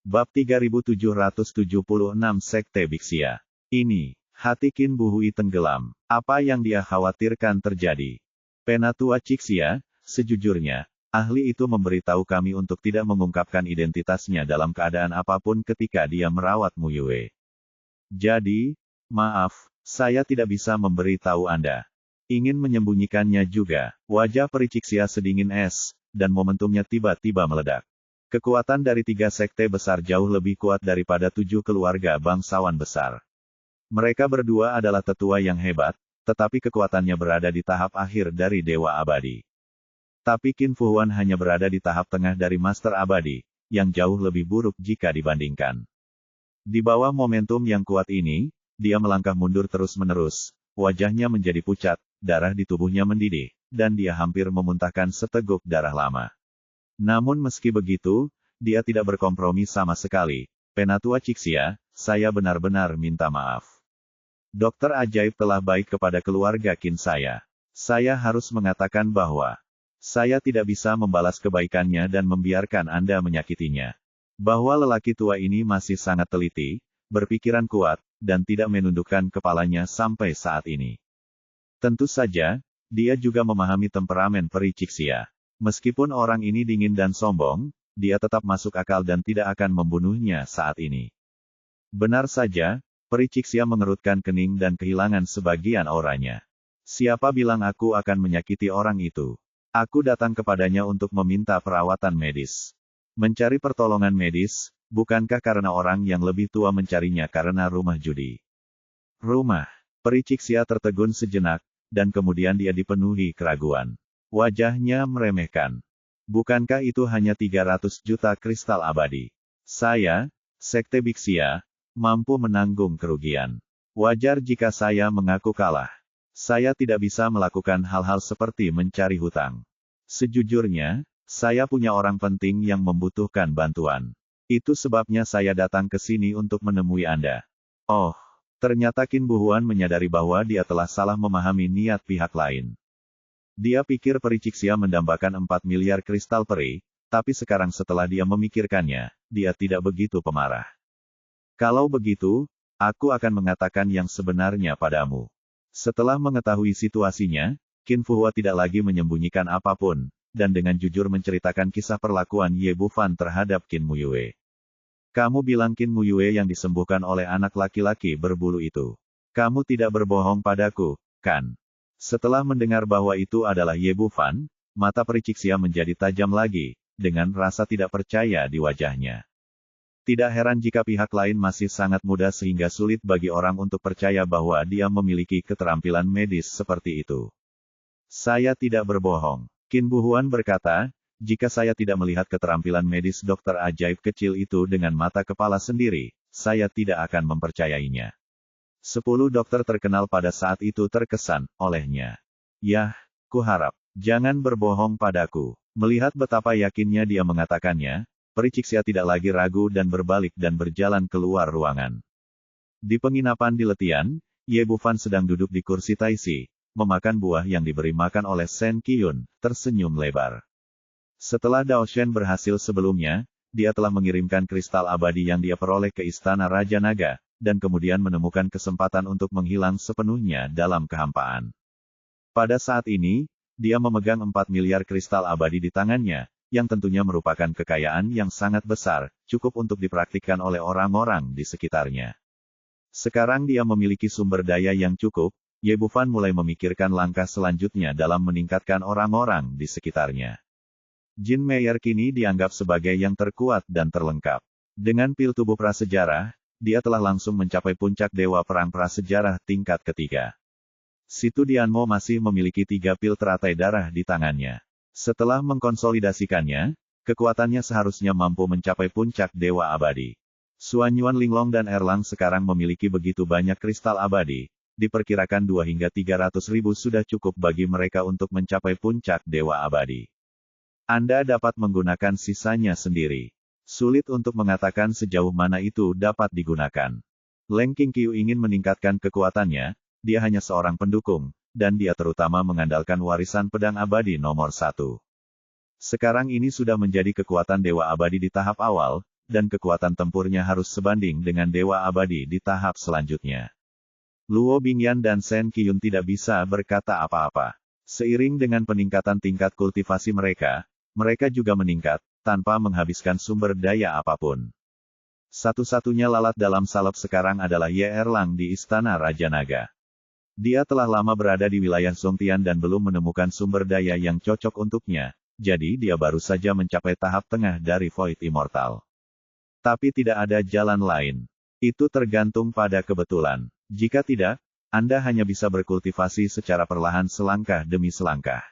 Bab 3776 Sekte Bixia. Ini, hati Qin Buhui tenggelam. Apa yang dia khawatirkan terjadi? Penatua Cixia, sejujurnya, ahli itu memberitahu kami untuk tidak mengungkapkan identitasnya dalam keadaan apapun ketika dia merawat Mu Yue. Jadi, maaf, saya tidak bisa memberitahu Anda. Ingin menyembunyikannya juga. Wajah peri Cixia sedingin es, dan momentumnya tiba-tiba meledak. Kekuatan dari 3 sekte besar jauh lebih kuat daripada 7 keluarga bangsawan besar. Mereka berdua adalah tetua yang hebat, tetapi kekuatannya berada di tahap akhir dari Dewa Abadi. Tapi Qin Fuhuan hanya berada di tahap tengah dari Master Abadi, yang jauh lebih buruk jika dibandingkan. Di bawah momentum yang kuat ini, dia melangkah mundur terus-menerus, wajahnya menjadi pucat, darah di tubuhnya mendidih, dan dia hampir memuntahkan seteguk darah lama. Namun meski begitu, dia tidak berkompromi sama sekali. Penatua Cixia, saya benar-benar minta maaf. Dokter ajaib telah baik kepada keluarga Qin saya. Saya harus mengatakan bahwa saya tidak bisa membalas kebaikannya dan membiarkan Anda menyakitinya. Bahwa lelaki tua ini masih sangat teliti, berpikiran kuat, dan tidak menundukkan kepalanya sampai saat ini. Tentu saja, dia juga memahami temperamen peri Cixia. Meskipun orang ini dingin dan sombong, dia tetap masuk akal dan tidak akan membunuhnya saat ini. Benar saja, peri Cixia mengerutkan kening dan kehilangan sebagian auranya. Siapa bilang aku akan menyakiti orang itu? Aku datang kepadanya untuk meminta perawatan medis. Mencari pertolongan medis, bukankah karena orang yang lebih tua mencarinya karena rumah judi? Rumah. Peri Cixia tertegun sejenak, dan kemudian dia dipenuhi keraguan. Wajahnya meremehkan. Bukankah itu hanya 300 juta kristal abadi? Saya, Sekte Bixia, mampu menanggung kerugian. Wajar jika saya mengaku kalah. Saya tidak bisa melakukan hal-hal seperti mencari hutang. Sejujurnya, saya punya orang penting yang membutuhkan bantuan. Itu sebabnya saya datang ke sini untuk menemui Anda. Oh, ternyata Qin Buhuan menyadari bahwa dia telah salah memahami niat pihak lain. Dia pikir peri Cixia mendambakan 4 miliar kristal peri, tapi sekarang setelah dia memikirkannya, dia tidak begitu pemarah. Kalau begitu, aku akan mengatakan yang sebenarnya padamu. Setelah mengetahui situasinya, Qin Fuhua tidak lagi menyembunyikan apapun, dan dengan jujur menceritakan kisah perlakuan Ye Bufan terhadap Qin Mu Yue. Kamu bilang Qin Mu Yue yang disembuhkan oleh anak laki-laki berbulu itu. Kamu tidak berbohong padaku, kan? Setelah mendengar bahwa itu adalah Ye Bufan, mata peri Cixia menjadi tajam lagi, dengan rasa tidak percaya di wajahnya. Tidak heran jika pihak lain masih sangat muda sehingga sulit bagi orang untuk percaya bahwa dia memiliki keterampilan medis seperti itu. Saya tidak berbohong. Qin Buhuan berkata, jika saya tidak melihat keterampilan medis dokter ajaib kecil itu dengan mata kepala sendiri, saya tidak akan mempercayainya. 10 dokter terkenal pada saat itu terkesan olehnya. Yah, kuharap, jangan berbohong padaku. Melihat betapa yakinnya dia mengatakannya, peri Cixia tidak lagi ragu dan berbalik dan berjalan keluar ruangan. Di penginapan di Letian, Ye Bufan sedang duduk di kursi taisi, memakan buah yang diberi makan oleh Shen Qiyun, tersenyum lebar. Setelah Dao Shen berhasil sebelumnya, dia telah mengirimkan kristal abadi yang dia peroleh ke Istana Raja Naga, dan kemudian menemukan kesempatan untuk menghilang sepenuhnya dalam kehampaan. Pada saat ini, dia memegang 4 miliar kristal abadi di tangannya, yang tentunya merupakan kekayaan yang sangat besar, cukup untuk dipraktikkan oleh orang-orang di sekitarnya. Sekarang dia memiliki sumber daya yang cukup, Ye Bufan mulai memikirkan langkah selanjutnya dalam meningkatkan orang-orang di sekitarnya. Jin Meyer kini dianggap sebagai yang terkuat dan terlengkap. Dengan pil tubuh prasejarah, dia telah langsung mencapai puncak Dewa Perang Prasejarah tingkat ketiga. Situ Dianmo masih memiliki 3 pil teratai darah di tangannya. Setelah mengkonsolidasikannya, kekuatannya seharusnya mampu mencapai puncak Dewa Abadi. Suanyuan Linglong dan Erlang sekarang memiliki begitu banyak kristal abadi, diperkirakan 2 hingga 300 ribu sudah cukup bagi mereka untuk mencapai puncak Dewa Abadi. Anda dapat menggunakan sisanya sendiri. Sulit untuk mengatakan sejauh mana itu dapat digunakan. Leng Qingqiu ingin meningkatkan kekuatannya, dia hanya seorang pendukung, dan dia terutama mengandalkan warisan pedang abadi nomor 1. Sekarang ini sudah menjadi kekuatan Dewa Abadi di tahap awal, dan kekuatan tempurnya harus sebanding dengan Dewa Abadi di tahap selanjutnya. Luo Bingyan dan Shen Qiyun tidak bisa berkata apa-apa. Seiring dengan peningkatan tingkat kultivasi mereka juga meningkat, tanpa menghabiskan sumber daya apapun. Satu-satunya lalat dalam salep sekarang adalah Ye Erlang di Istana Raja Naga. Dia telah lama berada di wilayah Zongtian dan belum menemukan sumber daya yang cocok untuknya, jadi dia baru saja mencapai tahap tengah dari Void Immortal. Tapi tidak ada jalan lain. Itu tergantung pada kebetulan. Jika tidak, Anda hanya bisa berkultivasi secara perlahan selangkah demi selangkah.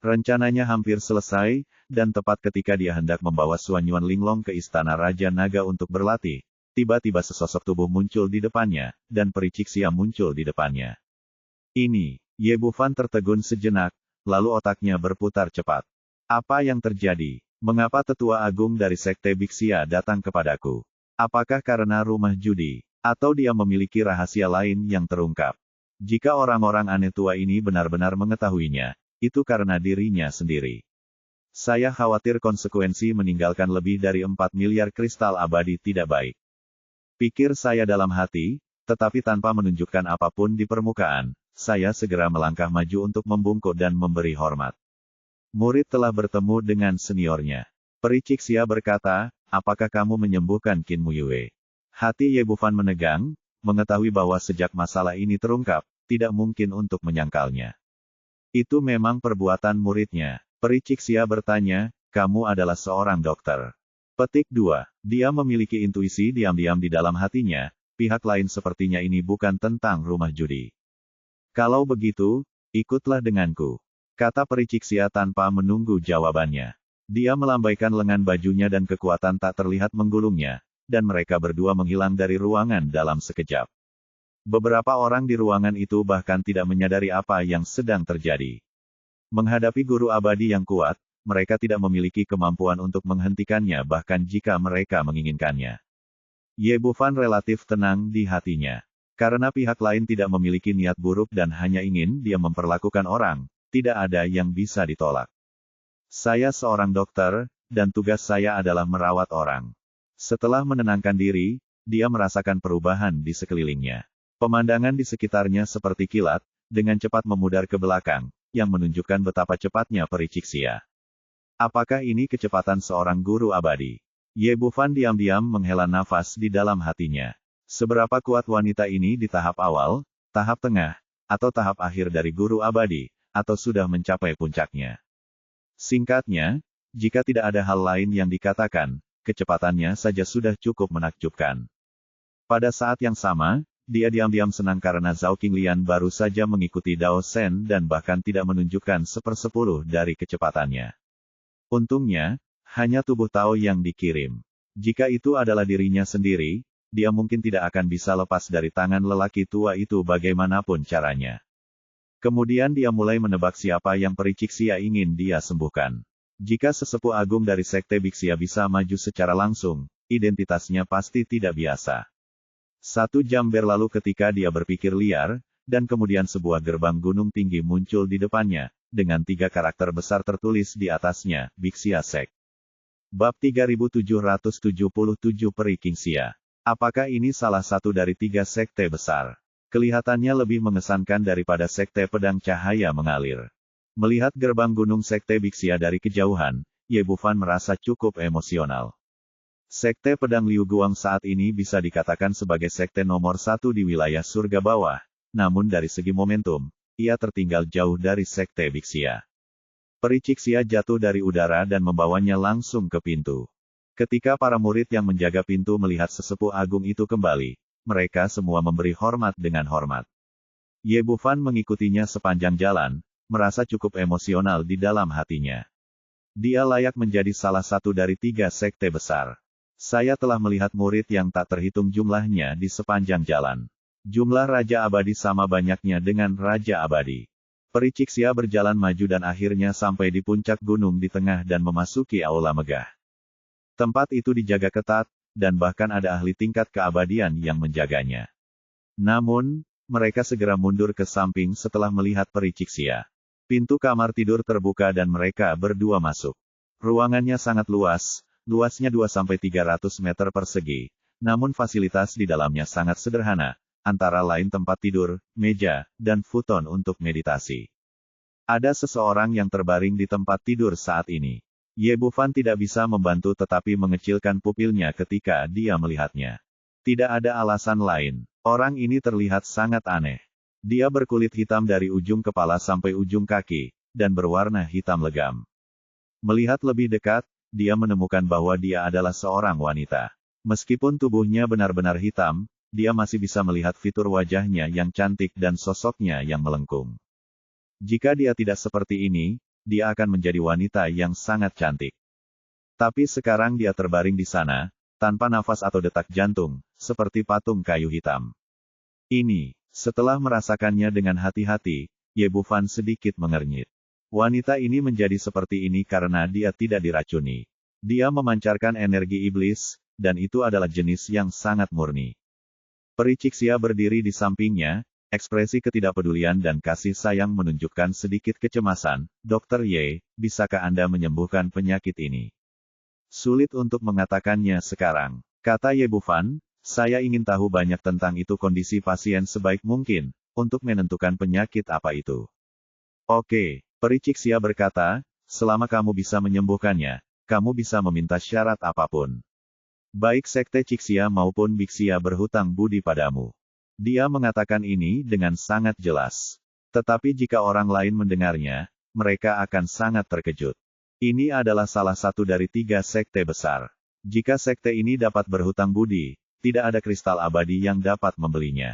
Rencananya hampir selesai, dan tepat ketika dia hendak membawa Suanyuan Linglong ke Istana Raja Naga untuk berlatih, tiba-tiba sesosok tubuh muncul di depannya, dan peri Cixia muncul di depannya. Ini, Ye Bufan tertegun sejenak, lalu otaknya berputar cepat. Apa yang terjadi? Mengapa tetua agung dari Sekte Bixia datang kepadaku? Apakah karena rumah judi, atau dia memiliki rahasia lain yang terungkap? Jika orang-orang aneh tua ini benar-benar mengetahuinya, itu karena dirinya sendiri. Saya khawatir konsekuensi meninggalkan lebih dari 4 miliar kristal abadi tidak baik. Pikir saya dalam hati, tetapi tanpa menunjukkan apapun di permukaan, saya segera melangkah maju untuk membungkuk dan memberi hormat. Murid telah bertemu dengan seniornya. Peri Cixia berkata, apakah kamu menyembuhkan Qin Muyue? Hati Ye Bufan menegang, mengetahui bahwa sejak masalah ini terungkap, tidak mungkin untuk menyangkalnya. Itu memang perbuatan muridnya. Peri Cixia bertanya, kamu adalah seorang dokter. Petik 2. Dia memiliki intuisi diam-diam di dalam hatinya, pihak lain sepertinya ini bukan tentang rumah judi. Kalau begitu, ikutlah denganku. Kata Peri Cixia tanpa menunggu jawabannya. Dia melambaikan lengan bajunya dan kekuatan tak terlihat menggulungnya, dan mereka berdua menghilang dari ruangan dalam sekejap. Beberapa orang di ruangan itu bahkan tidak menyadari apa yang sedang terjadi. Menghadapi guru abadi yang kuat, mereka tidak memiliki kemampuan untuk menghentikannya bahkan jika mereka menginginkannya. Ye Bufan relatif tenang di hatinya. Karena pihak lain tidak memiliki niat buruk dan hanya ingin dia memperlakukan orang, tidak ada yang bisa ditolak. Saya seorang dokter, dan tugas saya adalah merawat orang. Setelah menenangkan diri, dia merasakan perubahan di sekelilingnya. Pemandangan di sekitarnya seperti kilat, dengan cepat memudar ke belakang, yang menunjukkan betapa cepatnya Peri Cixia. Apakah ini kecepatan seorang guru abadi? Ye Bufan diam-diam menghela nafas di dalam hatinya. Seberapa kuat wanita ini di tahap awal, tahap tengah, atau tahap akhir dari guru abadi, atau sudah mencapai puncaknya? Singkatnya, jika tidak ada hal lain yang dikatakan, kecepatannya saja sudah cukup menakjubkan. Pada saat yang sama, dia diam-diam senang karena Zhao Qinglian baru saja mengikuti Dao Shen dan bahkan tidak menunjukkan 1/10 dari kecepatannya. Untungnya, hanya tubuh Tao yang dikirim. Jika itu adalah dirinya sendiri, dia mungkin tidak akan bisa lepas dari tangan lelaki tua itu bagaimanapun caranya. Kemudian dia mulai menebak siapa yang Peri Cixia ingin dia sembuhkan. Jika sesepuh agung dari Sekte Bixia bisa maju secara langsung, identitasnya pasti tidak biasa. 1 jam berlalu ketika dia berpikir liar, dan kemudian sebuah gerbang gunung tinggi muncul di depannya, dengan 3 karakter besar tertulis di atasnya, Bixia Sect. Bab 3777 Peri Cixia. Apakah ini salah satu dari 3 sekte besar? Kelihatannya lebih mengesankan daripada Sekte Pedang Cahaya Mengalir. Melihat gerbang gunung Sekte Bixia dari kejauhan, Ye Bufan merasa cukup emosional. Sekte Pedang Liu Guang saat ini bisa dikatakan sebagai sekte nomor 1 di wilayah surga bawah, namun dari segi momentum, ia tertinggal jauh dari Sekte Bixia. Peri Cixia jatuh dari udara dan membawanya langsung ke pintu. Ketika para murid yang menjaga pintu melihat sesepuh agung itu kembali, mereka semua memberi hormat dengan hormat. Ye Bufan mengikutinya sepanjang jalan, merasa cukup emosional di dalam hatinya. Dia layak menjadi salah satu dari 3 sekte besar. Saya telah melihat murid yang tak terhitung jumlahnya di sepanjang jalan. Jumlah Raja Abadi sama banyaknya dengan Raja Abadi. Peri Cixia berjalan maju dan akhirnya sampai di puncak gunung di tengah dan memasuki aula megah. Tempat itu dijaga ketat, dan bahkan ada ahli tingkat keabadian yang menjaganya. Namun, mereka segera mundur ke samping setelah melihat Peri Cixia. Pintu kamar tidur terbuka dan mereka berdua masuk. Ruangannya sangat luas, luasnya 2-300 meter persegi, namun fasilitas di dalamnya sangat sederhana, antara lain tempat tidur, meja, dan futon untuk meditasi. Ada seseorang yang terbaring di tempat tidur saat ini. Ye Bufan tidak bisa membantu tetapi mengecilkan pupilnya ketika dia melihatnya. Tidak ada alasan lain. Orang ini terlihat sangat aneh. Dia berkulit hitam dari ujung kepala sampai ujung kaki, dan berwarna hitam legam. Melihat lebih dekat, dia menemukan bahwa dia adalah seorang wanita. Meskipun tubuhnya benar-benar hitam, dia masih bisa melihat fitur wajahnya yang cantik dan sosoknya yang melengkung. Jika dia tidak seperti ini, dia akan menjadi wanita yang sangat cantik. Tapi sekarang dia terbaring di sana, tanpa nafas atau detak jantung, seperti patung kayu hitam. Setelah merasakannya dengan hati-hati, Ye Bufan sedikit mengernyit. Wanita ini menjadi seperti ini karena dia tidak diracuni. Dia memancarkan energi iblis, dan itu adalah jenis yang sangat murni. Peri Cixia berdiri di sampingnya, ekspresi ketidakpedulian dan kasih sayang menunjukkan sedikit kecemasan. Dokter Ye, bisakah Anda menyembuhkan penyakit ini? Sulit untuk mengatakannya sekarang, kata Ye Bufan, saya ingin tahu banyak tentang itu kondisi pasien sebaik mungkin, untuk menentukan penyakit apa itu. Oke, Peri Cixia berkata, selama kamu bisa menyembuhkannya, kamu bisa meminta syarat apapun. Baik Sekte Cixia maupun Bixia berhutang budi padamu. Dia mengatakan ini dengan sangat jelas. Tetapi jika orang lain mendengarnya, mereka akan sangat terkejut. Ini adalah salah satu dari 3 sekte besar. Jika sekte ini dapat berhutang budi, tidak ada kristal abadi yang dapat membelinya.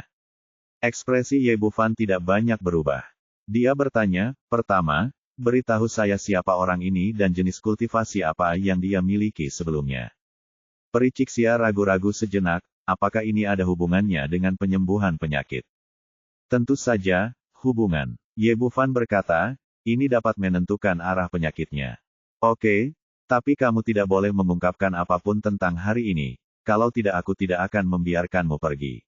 Ekspresi Ye Bufan tidak banyak berubah. Dia bertanya, pertama, beritahu saya siapa orang ini dan jenis kultivasi apa yang dia miliki sebelumnya. Peri Cixia ragu-ragu sejenak, apakah ini ada hubungannya dengan penyembuhan penyakit? Tentu saja, hubungan. Ye Bufan berkata, ini dapat menentukan arah penyakitnya. Oke, tapi kamu tidak boleh mengungkapkan apapun tentang hari ini, kalau tidak aku tidak akan membiarkanmu pergi.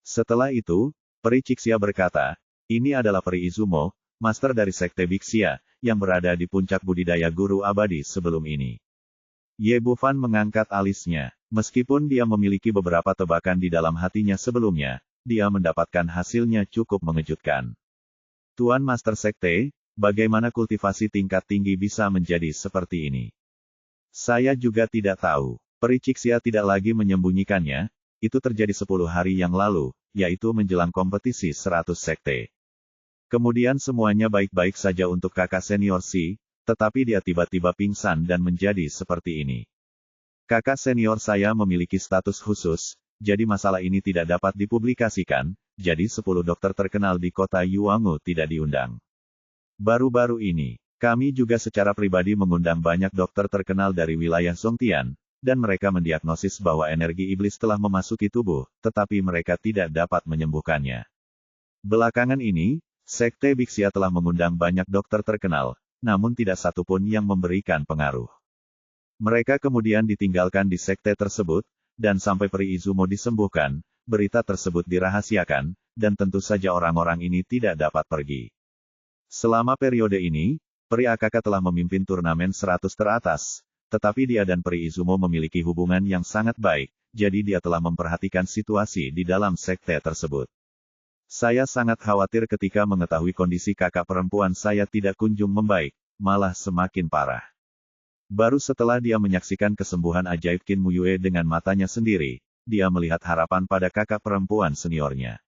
Setelah itu, Peri Cixia berkata, ini adalah Peri Izumo, master dari Sekte Bixia, yang berada di puncak budidaya guru abadi sebelum ini. Ye Bufan mengangkat alisnya. Meskipun dia memiliki beberapa tebakan di dalam hatinya sebelumnya, dia mendapatkan hasilnya cukup mengejutkan. Tuan Master Sekte, bagaimana kultivasi tingkat tinggi bisa menjadi seperti ini? Saya juga tidak tahu. Peri Cixia tidak lagi menyembunyikannya, itu terjadi 10 hari yang lalu, yaitu menjelang kompetisi 100 sekte. Kemudian semuanya baik-baik saja untuk kakak senior Si, tetapi dia tiba-tiba pingsan dan menjadi seperti ini. Kakak senior saya memiliki status khusus, jadi masalah ini tidak dapat dipublikasikan, jadi 10 dokter terkenal di kota Yuangu tidak diundang. Baru-baru ini, kami juga secara pribadi mengundang banyak dokter terkenal dari wilayah Songtian, dan mereka mendiagnosis bahwa energi iblis telah memasuki tubuh, tetapi mereka tidak dapat menyembuhkannya. Belakangan ini, Sekte Bixia telah mengundang banyak dokter terkenal, namun tidak satupun yang memberikan pengaruh. Mereka kemudian ditinggalkan di sekte tersebut, dan sampai Peri Izumo disembuhkan, berita tersebut dirahasiakan, dan tentu saja orang-orang ini tidak dapat pergi. Selama periode ini, Peri Akaka telah memimpin turnamen 100 teratas, tetapi dia dan Peri Izumo memiliki hubungan yang sangat baik, jadi dia telah memperhatikan situasi di dalam sekte tersebut. Saya sangat khawatir ketika mengetahui kondisi kakak perempuan saya tidak kunjung membaik, malah semakin parah. Baru setelah dia menyaksikan kesembuhan ajaib Qin Muyue dengan matanya sendiri, dia melihat harapan pada kakak perempuan seniornya.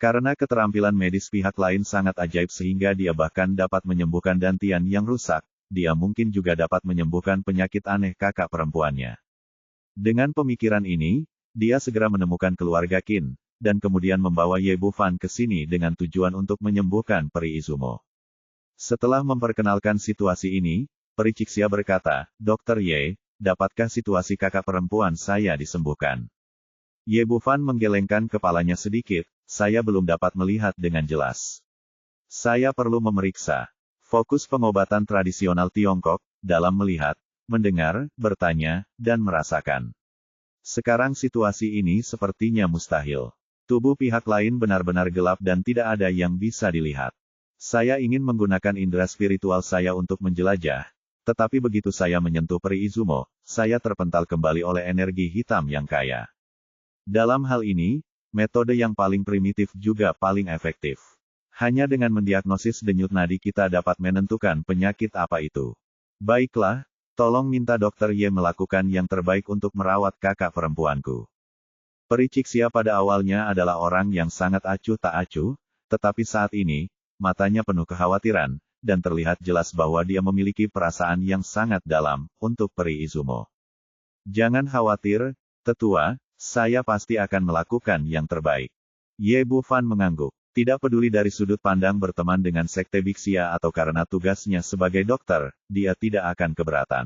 Karena keterampilan medis pihak lain sangat ajaib sehingga dia bahkan dapat menyembuhkan dantian yang rusak, dia mungkin juga dapat menyembuhkan penyakit aneh kakak perempuannya. Dengan pemikiran ini, dia segera menemukan keluarga Qin, dan kemudian membawa Ye Bufan ke sini dengan tujuan untuk menyembuhkan Peri Izumo. Setelah memperkenalkan situasi ini, Peri Cixia berkata, Dokter Ye, dapatkah situasi kakak perempuan saya disembuhkan? Ye Bufan menggelengkan kepalanya sedikit, saya belum dapat melihat dengan jelas. Saya perlu memeriksa. Fokus pengobatan tradisional Tiongkok, dalam melihat, mendengar, bertanya, dan merasakan. Sekarang situasi ini sepertinya mustahil. Tubuh pihak lain benar-benar gelap dan tidak ada yang bisa dilihat. Saya ingin menggunakan indera spiritual saya untuk menjelajah, tetapi begitu saya menyentuh Peri Izumo, saya terpental kembali oleh energi hitam yang kaya. Dalam hal ini, metode yang paling primitif juga paling efektif. Hanya dengan mendiagnosis denyut nadi kita dapat menentukan penyakit apa itu. Baiklah, tolong minta Dokter Ye melakukan yang terbaik untuk merawat kakak perempuanku. Peri Cixia pada awalnya adalah orang yang sangat acuh tak acuh, tetapi saat ini, matanya penuh kekhawatiran, dan terlihat jelas bahwa dia memiliki perasaan yang sangat dalam untuk Peri Izumo. Jangan khawatir, tetua, saya pasti akan melakukan yang terbaik. Ye Bufan mengangguk. Tidak peduli dari sudut pandang berteman dengan Sekte Bixia atau karena tugasnya sebagai dokter, dia tidak akan keberatan.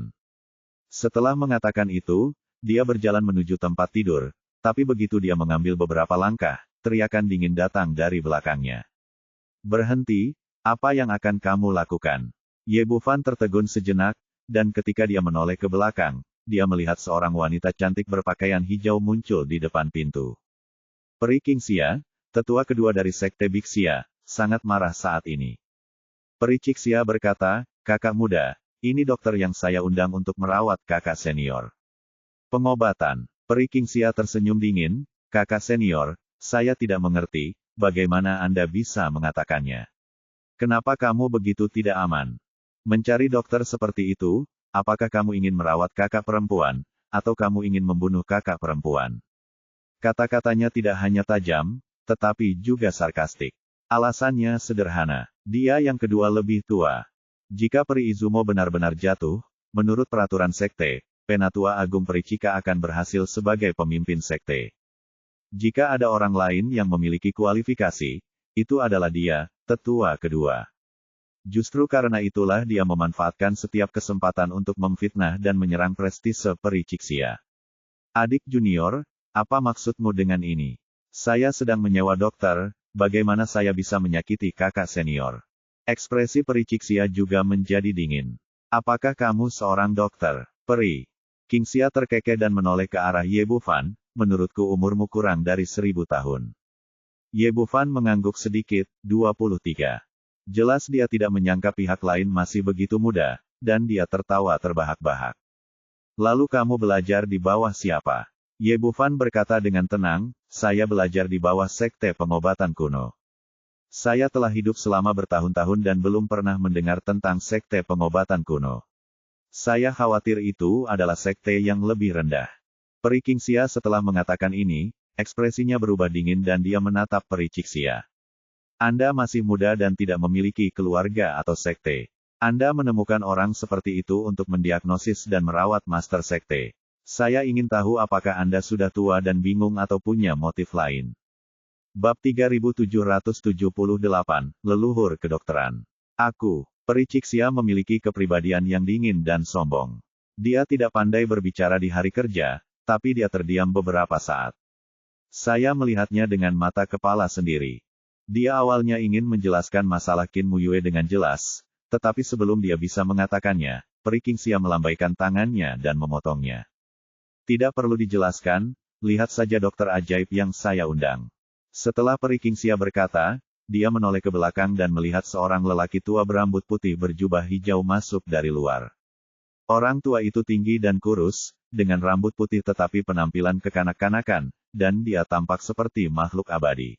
Setelah mengatakan itu, dia berjalan menuju tempat tidur, tapi begitu dia mengambil beberapa langkah, teriakan dingin datang dari belakangnya. Berhenti, apa yang akan kamu lakukan? Ye Bufan tertegun sejenak, dan ketika dia menoleh ke belakang, dia melihat seorang wanita cantik berpakaian hijau muncul di depan pintu. Peri Qingxia, tetua kedua dari Sekte Bixia, sangat marah saat ini. Peri Cixia berkata, kakak muda, ini dokter yang saya undang untuk merawat kakak senior. Pengobatan. Peri Qingxia tersenyum dingin, kakak senior, saya tidak mengerti, bagaimana Anda bisa mengatakannya. Kenapa kamu begitu tidak aman? Mencari dokter seperti itu, apakah kamu ingin merawat kakak perempuan, atau kamu ingin membunuh kakak perempuan? Kata-katanya tidak hanya tajam, tetapi juga sarkastik. Alasannya sederhana, dia yang kedua lebih tua. Jika Peri Izumo benar-benar jatuh, menurut peraturan sekte, Penatua Agung Peri Cika akan berhasil sebagai pemimpin sekte. Jika ada orang lain yang memiliki kualifikasi, itu adalah dia, tetua kedua. Justru karena itulah dia memanfaatkan setiap kesempatan untuk memfitnah dan menyerang prestise Peri Cixia. Adik junior, apa maksudmu dengan ini? Saya sedang menyewa dokter, bagaimana saya bisa menyakiti kakak senior? Ekspresi Peri Cixia juga menjadi dingin. Apakah kamu seorang dokter? Peri Qingxia terkekeh dan menoleh ke arah Ye Bufan, menurutku umurmu kurang dari 1000 tahun. Ye Bufan mengangguk sedikit, 23. Jelas dia tidak menyangka pihak lain masih begitu muda, dan dia tertawa terbahak-bahak. Lalu kamu belajar di bawah siapa? Ye Bufan berkata dengan tenang, saya belajar di bawah sekte pengobatan kuno. Saya telah hidup selama bertahun-tahun dan belum pernah mendengar tentang sekte pengobatan kuno. Saya khawatir itu adalah sekte yang lebih rendah. Peri Qingxia setelah mengatakan ini, ekspresinya berubah dingin dan dia menatap Peri Cixia. Anda masih muda dan tidak memiliki keluarga atau sekte. Anda menemukan orang seperti itu untuk mendiagnosis dan merawat master sekte. Saya ingin tahu apakah Anda sudah tua dan bingung atau punya motif lain. Bab 3778, Leluhur Kedokteran. Peri Cixia memiliki kepribadian yang dingin dan sombong. Dia tidak pandai berbicara di hari kerja, tapi dia terdiam beberapa saat. Saya melihatnya dengan mata kepala sendiri. Dia awalnya ingin menjelaskan masalah Qin Muyue dengan jelas, tetapi sebelum dia bisa mengatakannya, Peri Qingxia melambaikan tangannya dan memotongnya. Tidak perlu dijelaskan, lihat saja dokter ajaib yang saya undang. Setelah Peri Qingxia berkata, dia menoleh ke belakang dan melihat seorang lelaki tua berambut putih berjubah hijau masuk dari luar. Orang tua itu tinggi dan kurus, dengan rambut putih tetapi penampilan kekanak-kanakan, dan dia tampak seperti makhluk abadi.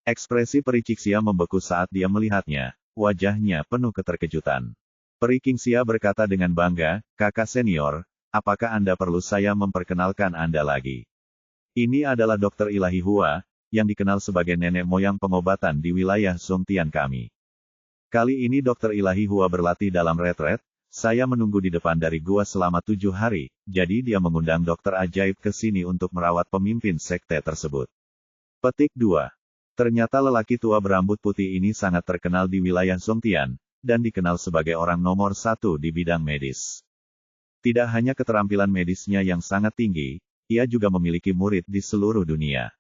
Ekspresi Peri Cixia membeku saat dia melihatnya, wajahnya penuh keterkejutan. Peri Qingxia berkata dengan bangga, kakak senior, apakah Anda perlu saya memperkenalkan Anda lagi? Ini adalah Dokter Ilahi Hua, yang dikenal sebagai nenek moyang pengobatan di wilayah Zongtian kami. Kali ini Dokter Ilahi Hua berlatih dalam retret, saya menunggu di depan dari gua selama 7 hari, jadi dia mengundang dokter ajaib ke sini untuk merawat pemimpin sekte tersebut. Petik 2. Ternyata lelaki tua berambut putih ini sangat terkenal di wilayah Zongtian, dan dikenal sebagai orang nomor 1 di bidang medis. Tidak hanya keterampilan medisnya yang sangat tinggi, ia juga memiliki murid di seluruh dunia.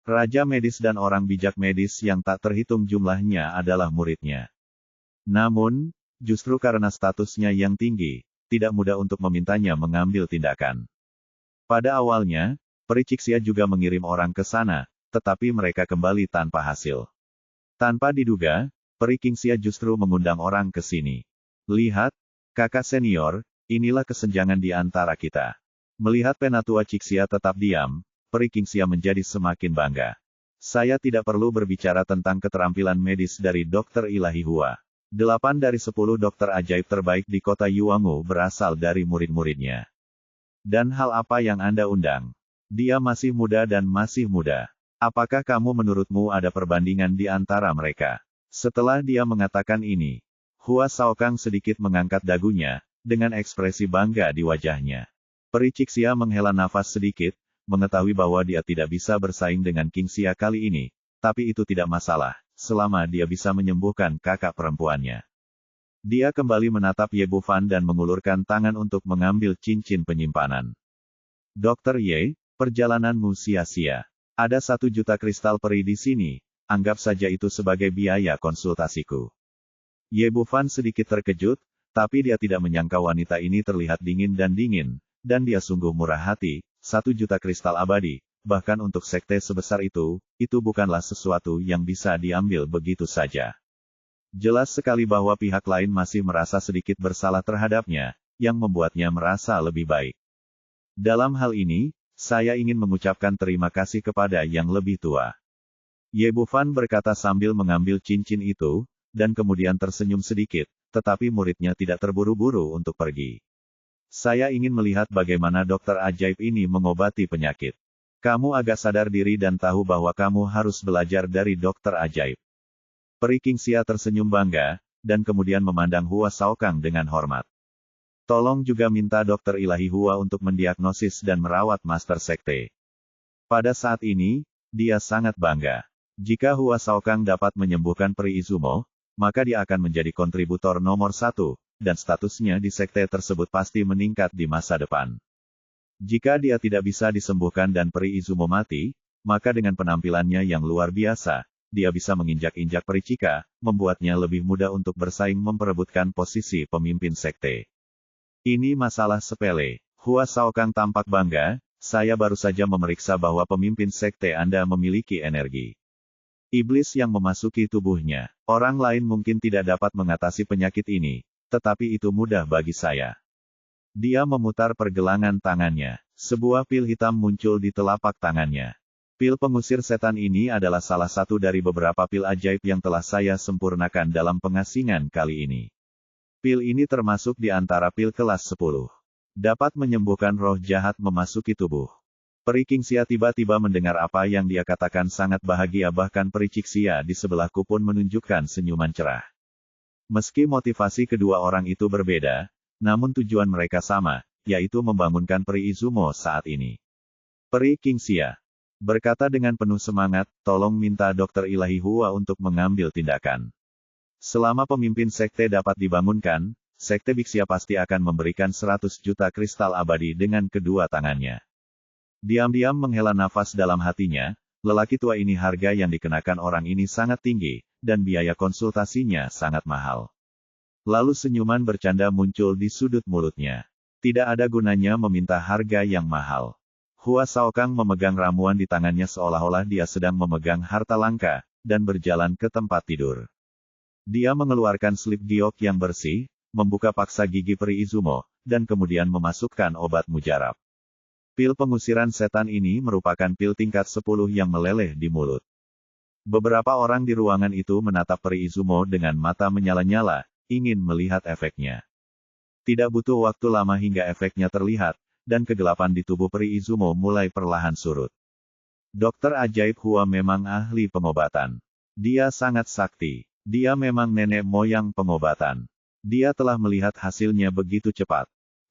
Raja medis dan orang bijak medis yang tak terhitung jumlahnya adalah muridnya. Namun, justru karena statusnya yang tinggi, tidak mudah untuk memintanya mengambil tindakan. Pada awalnya, Peri Cixia juga mengirim orang ke sana, tetapi mereka kembali tanpa hasil. Tanpa diduga, Peri Qingxia justru mengundang orang ke sini. Lihat, kakak senior, Inilah kesenjangan di antara kita. Melihat Penatua Cixia tetap diam, Peri Qingxia menjadi semakin bangga. Saya tidak perlu berbicara tentang keterampilan medis dari Dokter Ilahi Hua. 8 dari 10 dokter ajaib terbaik di kota Yuangu berasal dari murid-muridnya. Dan hal apa yang Anda undang? Dia masih muda dan masih muda. Apakah menurutmu ada perbandingan di antara mereka? Setelah dia mengatakan ini, Hua Shaokang sedikit mengangkat dagunya, dengan ekspresi bangga di wajahnya. Peri Qixia menghela nafas sedikit, mengetahui bahwa dia tidak bisa bersaing dengan Qingxia kali ini, tapi itu tidak masalah, selama dia bisa menyembuhkan kakak perempuannya. Dia kembali menatap Ye Bufan dan mengulurkan tangan untuk mengambil cincin penyimpanan. Dokter Ye, perjalananmu sia-sia. Ada 1 juta kristal peri di sini, anggap saja itu sebagai biaya konsultasiku. Ye Bufan sedikit terkejut, tapi dia tidak menyangka wanita ini terlihat dingin, dan dia sungguh murah hati. 1 juta kristal abadi, bahkan untuk sekte sebesar itu bukanlah sesuatu yang bisa diambil begitu saja. Jelas sekali bahwa pihak lain masih merasa sedikit bersalah terhadapnya, yang membuatnya merasa lebih baik. Dalam hal ini, saya ingin mengucapkan terima kasih kepada yang lebih tua. Ye Bufan berkata sambil mengambil cincin itu, dan kemudian tersenyum sedikit, tetapi muridnya tidak terburu-buru untuk pergi. Saya ingin melihat bagaimana dokter ajaib ini mengobati penyakit. Kamu agak sadar diri dan tahu bahwa kamu harus belajar dari dokter ajaib. Peri Qingxia tersenyum bangga, dan kemudian memandang Hua Shaokang dengan hormat. Tolong juga minta Dokter Ilahi Hua untuk mendiagnosis dan merawat Master Sekte. Pada saat ini, dia sangat bangga. Jika Hua Shaokang dapat menyembuhkan Peri Izumo, maka dia akan menjadi kontributor nomor 1, dan statusnya di sekte tersebut pasti meningkat di masa depan. Jika dia tidak bisa disembuhkan dan Peri Izumo mati, maka dengan penampilannya yang luar biasa, dia bisa menginjak-injak Peri Cika, membuatnya lebih mudah untuk bersaing memperebutkan posisi pemimpin sekte. Ini masalah sepele. Hua Shaokang tampak bangga, saya baru saja memeriksa bahwa pemimpin sekte Anda memiliki energi iblis yang memasuki tubuhnya. Orang lain mungkin tidak dapat mengatasi penyakit ini, tetapi itu mudah bagi saya. Dia memutar pergelangan tangannya. Sebuah pil hitam muncul di telapak tangannya. Pil pengusir setan ini adalah salah satu dari beberapa pil ajaib yang telah saya sempurnakan dalam pengasingan kali ini. Pil ini termasuk di antara pil kelas 10. Dapat menyembuhkan roh jahat memasuki tubuh. Peri Qingxia tiba-tiba mendengar apa yang dia katakan sangat bahagia, bahkan Peri Qixia di sebelahku pun menunjukkan senyuman cerah. Meski motivasi kedua orang itu berbeda, namun tujuan mereka sama, yaitu membangunkan Peri Izumo saat ini. Peri Qingxia berkata dengan penuh semangat, tolong minta Dokter Ilahi Hua untuk mengambil tindakan. Selama pemimpin sekte dapat dibangunkan, sekte Bixia pasti akan memberikan 100 juta kristal abadi dengan kedua tangannya. Diam-diam menghela nafas dalam hatinya, lelaki tua ini harga yang dikenakan orang ini sangat tinggi, dan biaya konsultasinya sangat mahal. Lalu senyuman bercanda muncul di sudut mulutnya. Tidak ada gunanya meminta harga yang mahal. Hua Shaokang memegang ramuan di tangannya seolah-olah dia sedang memegang harta langka, dan berjalan ke tempat tidur. Dia mengeluarkan slip giok yang bersih, membuka paksa gigi Peri Izumo, dan kemudian memasukkan obat mujarab. Pil pengusiran setan ini merupakan pil tingkat 10 yang meleleh di mulut. Beberapa orang di ruangan itu menatap Peri Izumo dengan mata menyala-nyala, ingin melihat efeknya. Tidak butuh waktu lama hingga efeknya terlihat, dan kegelapan di tubuh Peri Izumo mulai perlahan surut. Dokter ajaib Hua memang ahli pengobatan. Dia sangat sakti. Dia memang nenek moyang pengobatan. Dia telah melihat hasilnya begitu cepat.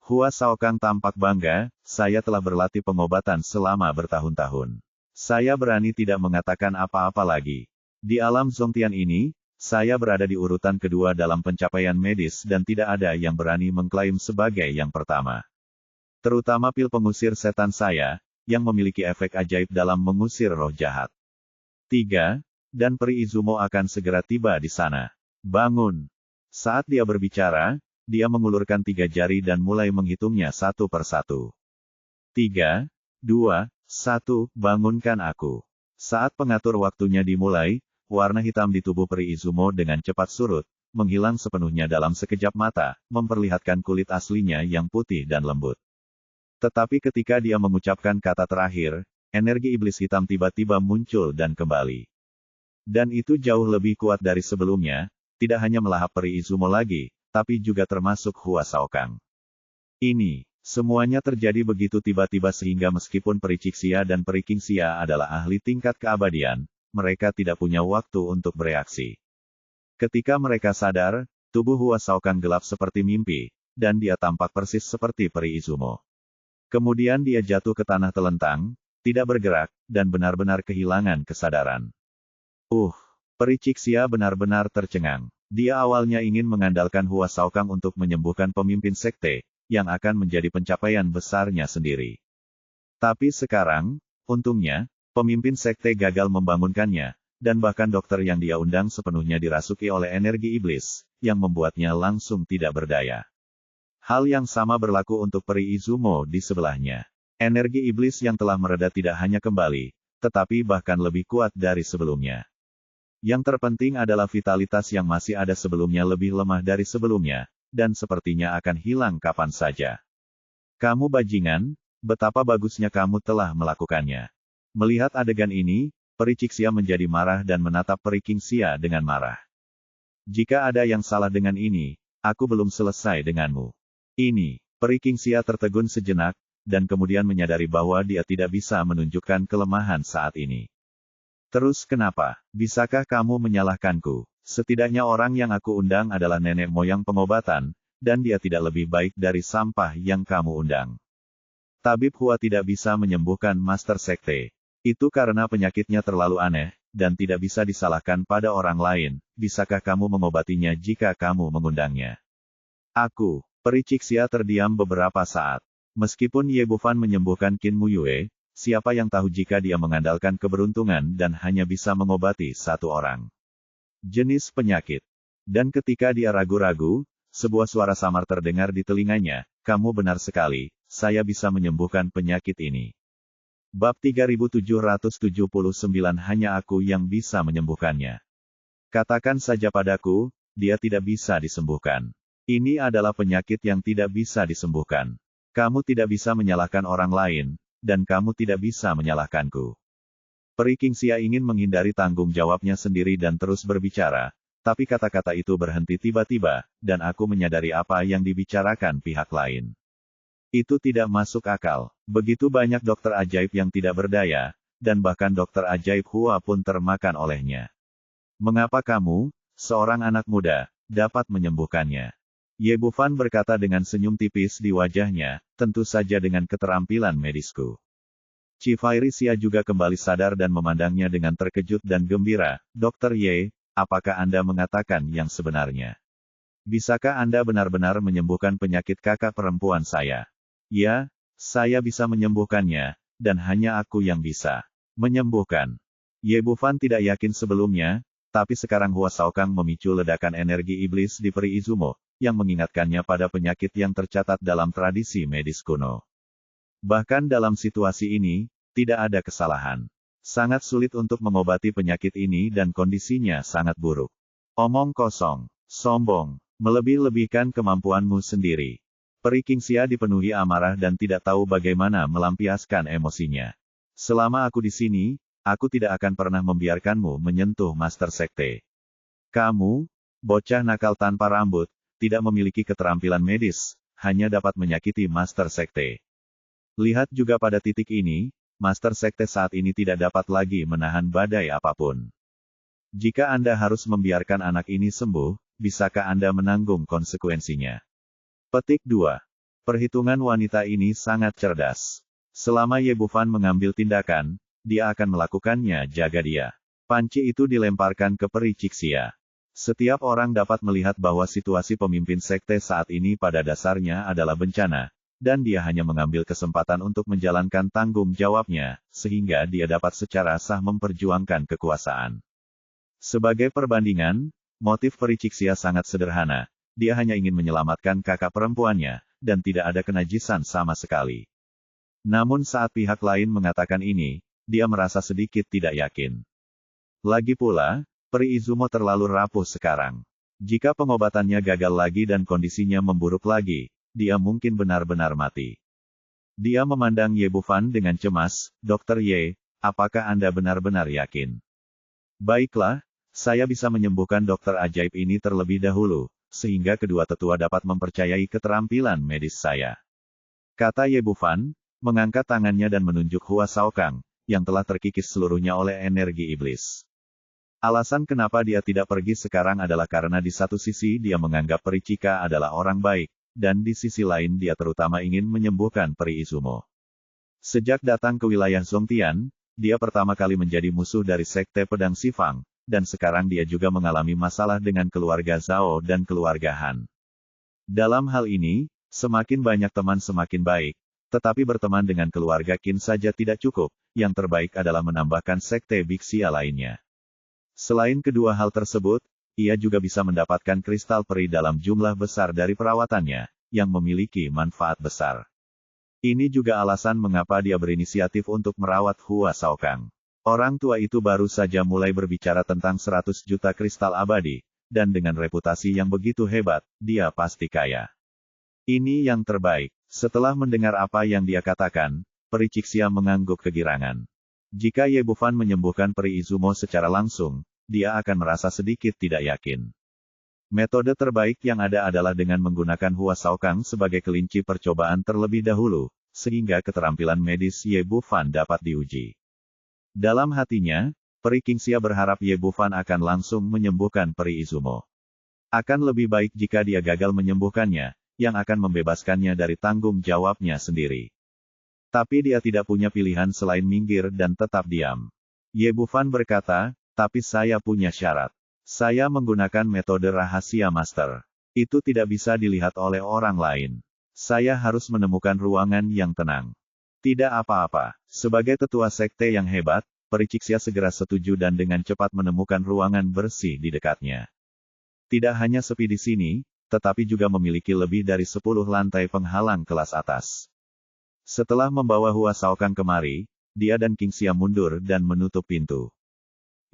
Hua Shaokang tampak bangga, saya telah berlatih pengobatan selama bertahun-tahun. Saya berani tidak mengatakan apa-apa lagi. Di alam Zongtian ini, saya berada di urutan kedua dalam pencapaian medis dan tidak ada yang berani mengklaim sebagai yang pertama. Terutama pil pengusir setan saya, yang memiliki efek ajaib dalam mengusir roh jahat. 3. Dan Peri Izumo akan segera tiba di sana. Bangun. Saat dia berbicara, dia mengulurkan 3 jari dan mulai menghitungnya satu persatu. 3, 2, 1, bangunkan aku. Saat pengatur waktunya dimulai, warna hitam di tubuh Peri Izumo dengan cepat surut, menghilang sepenuhnya dalam sekejap mata, memperlihatkan kulit aslinya yang putih dan lembut. Tetapi ketika dia mengucapkan kata terakhir, energi iblis hitam tiba-tiba muncul dan kembali. Dan itu jauh lebih kuat dari sebelumnya, tidak hanya melahap peri Izumo lagi, tapi juga termasuk Hua Shaokang. Ini, semuanya terjadi begitu tiba-tiba sehingga meskipun peri Cixia dan peri Qingxia adalah ahli tingkat keabadian, mereka tidak punya waktu untuk bereaksi. Ketika mereka sadar, tubuh Hua Shaokang gelap seperti mimpi, dan dia tampak persis seperti peri Izumo. Kemudian dia jatuh ke tanah telentang, tidak bergerak, dan benar-benar kehilangan kesadaran. Peri Cixia benar-benar tercengang. Dia awalnya ingin mengandalkan Hua Shaokang untuk menyembuhkan pemimpin sekte, yang akan menjadi pencapaian besarnya sendiri. Tapi sekarang, untungnya, pemimpin sekte gagal membangunkannya, dan bahkan dokter yang dia undang sepenuhnya dirasuki oleh energi iblis, yang membuatnya langsung tidak berdaya. Hal yang sama berlaku untuk peri Izumo di sebelahnya. Energi iblis yang telah mereda tidak hanya kembali, tetapi bahkan lebih kuat dari sebelumnya. Yang terpenting adalah vitalitas yang masih ada sebelumnya lebih lemah dari sebelumnya, dan sepertinya akan hilang kapan saja. Kamu bajingan, betapa bagusnya kamu telah melakukannya. Melihat adegan ini, peri Cixia menjadi marah dan menatap peri Qingxia dengan marah. Jika ada yang salah dengan ini, aku belum selesai denganmu. Ini, peri Qingxia tertegun sejenak, dan kemudian menyadari bahwa dia tidak bisa menunjukkan kelemahan saat ini. Terus kenapa? Bisakah kamu menyalahkanku? Setidaknya orang yang aku undang adalah nenek moyang pengobatan, dan dia tidak lebih baik dari sampah yang kamu undang. Tabib Hua tidak bisa menyembuhkan Master Sekte. Itu karena penyakitnya terlalu aneh, dan tidak bisa disalahkan pada orang lain. Bisakah kamu mengobatinya jika kamu mengundangnya? Aku, peri Cixia terdiam beberapa saat. Meskipun Ye Bufan menyembuhkan Qin Muyue, siapa yang tahu jika dia mengandalkan keberuntungan dan hanya bisa mengobati satu orang jenis penyakit. Dan ketika dia ragu-ragu, sebuah suara samar terdengar di telinganya, kamu benar sekali, saya bisa menyembuhkan penyakit ini. Bab 3779 hanya aku yang bisa menyembuhkannya. Katakan saja padaku, dia tidak bisa disembuhkan. Ini adalah penyakit yang tidak bisa disembuhkan. Kamu tidak bisa menyalahkan orang lain, dan kamu tidak bisa menyalahkanku. Peri Qingxia ingin menghindari tanggung jawabnya sendiri dan terus berbicara, tapi kata-kata itu berhenti tiba-tiba, dan aku menyadari apa yang dibicarakan pihak lain. Itu tidak masuk akal. Begitu banyak dokter ajaib yang tidak berdaya, dan bahkan dokter ajaib Hua pun termakan olehnya. Mengapa kamu, seorang anak muda, dapat menyembuhkannya? Ye Bufan berkata dengan senyum tipis di wajahnya, tentu saja dengan keterampilan medisku. Cifairisia juga kembali sadar dan memandangnya dengan terkejut dan gembira. Dokter Ye, apakah Anda mengatakan yang sebenarnya? Bisakah Anda benar-benar menyembuhkan penyakit kakak perempuan saya? Ya, saya bisa menyembuhkannya, dan hanya aku yang bisa menyembuhkan. Ye Bufan tidak yakin sebelumnya, tapi sekarang Hua Shaokang memicu ledakan energi iblis di peri Izumo, yang mengingatkannya pada penyakit yang tercatat dalam tradisi medis kuno. Bahkan dalam situasi ini, tidak ada kesalahan. Sangat sulit untuk mengobati penyakit ini dan kondisinya sangat buruk. Omong kosong, sombong, melebih-lebihkan kemampuanmu sendiri. Peri Qingxia dipenuhi amarah dan tidak tahu bagaimana melampiaskan emosinya. Selama aku di sini, aku tidak akan pernah membiarkanmu menyentuh Master Sekte. Kamu, bocah nakal tanpa rambut, tidak memiliki keterampilan medis, hanya dapat menyakiti Master Sekte. Lihat juga pada titik ini, Master Sekte saat ini tidak dapat lagi menahan badai apapun. Jika Anda harus membiarkan anak ini sembuh, bisakah Anda menanggung konsekuensinya? Petik 2. Perhitungan wanita ini sangat cerdas. Selama Ye Bufan mengambil tindakan, dia akan melakukannya jaga dia. Panci itu dilemparkan ke peri Cixia. Setiap orang dapat melihat bahwa situasi pemimpin sekte saat ini pada dasarnya adalah bencana, dan dia hanya mengambil kesempatan untuk menjalankan tanggung jawabnya, sehingga dia dapat secara sah memperjuangkan kekuasaan. Sebagai perbandingan, motif peri Cixia sangat sederhana. Dia hanya ingin menyelamatkan kakak perempuannya, dan tidak ada kenajisan sama sekali. Namun saat pihak lain mengatakan ini, dia merasa sedikit tidak yakin. Lagi pula, peri Izumo terlalu rapuh sekarang. Jika pengobatannya gagal lagi dan kondisinya memburuk lagi, dia mungkin benar-benar mati. Dia memandang Ye Bufan dengan cemas. Dokter Ye, apakah Anda benar-benar yakin? Baiklah, saya bisa menyembuhkan dokter ajaib ini terlebih dahulu, sehingga kedua tetua dapat mempercayai keterampilan medis saya. Kata Ye Bufan, mengangkat tangannya dan menunjuk Hua Shaokang, yang telah terkikis seluruhnya oleh energi iblis. Alasan kenapa dia tidak pergi sekarang adalah karena di satu sisi dia menganggap Peri Chika adalah orang baik, dan di sisi lain dia terutama ingin menyembuhkan Peri Izumo. Sejak datang ke wilayah Zongtian, dia pertama kali menjadi musuh dari Sekte Pedang Sifang, dan sekarang dia juga mengalami masalah dengan keluarga Zhao dan keluarga Han. Dalam hal ini, semakin banyak teman semakin baik, tetapi berteman dengan keluarga Qin saja tidak cukup, yang terbaik adalah menambahkan Sekte Bixia lainnya. Selain kedua hal tersebut, ia juga bisa mendapatkan kristal peri dalam jumlah besar dari perawatannya, yang memiliki manfaat besar. Ini juga alasan mengapa dia berinisiatif untuk merawat Hua Shaokang. Orang tua itu baru saja mulai berbicara tentang 100 juta kristal abadi, dan dengan reputasi yang begitu hebat, dia pasti kaya. Ini yang terbaik. Setelah mendengar apa yang dia katakan, Peri Cixia mengangguk kegirangan. Jika Ye Bufan menyembuhkan Peri Izumo secara langsung, dia akan merasa sedikit tidak yakin. Metode terbaik yang ada adalah dengan menggunakan Hua Shaokang sebagai kelinci percobaan terlebih dahulu, sehingga keterampilan medis Ye Bufan dapat diuji. Dalam hatinya, Peri Cixia berharap Ye Bufan akan langsung menyembuhkan Peri Izumo. Akan lebih baik jika dia gagal menyembuhkannya, yang akan membebaskannya dari tanggung jawabnya sendiri. Tapi dia tidak punya pilihan selain minggir dan tetap diam. Ye Bufan berkata, tapi saya punya syarat. Saya menggunakan metode rahasia master. Itu tidak bisa dilihat oleh orang lain. Saya harus menemukan ruangan yang tenang. Tidak apa-apa. Sebagai tetua sekte yang hebat, Peri Cixia segera setuju dan dengan cepat menemukan ruangan bersih di dekatnya. Tidak hanya sepi di sini, tetapi juga memiliki lebih dari 10 lantai penghalang kelas atas. Setelah membawa Hua Shaokang kemari, dia dan Cixia mundur dan menutup pintu.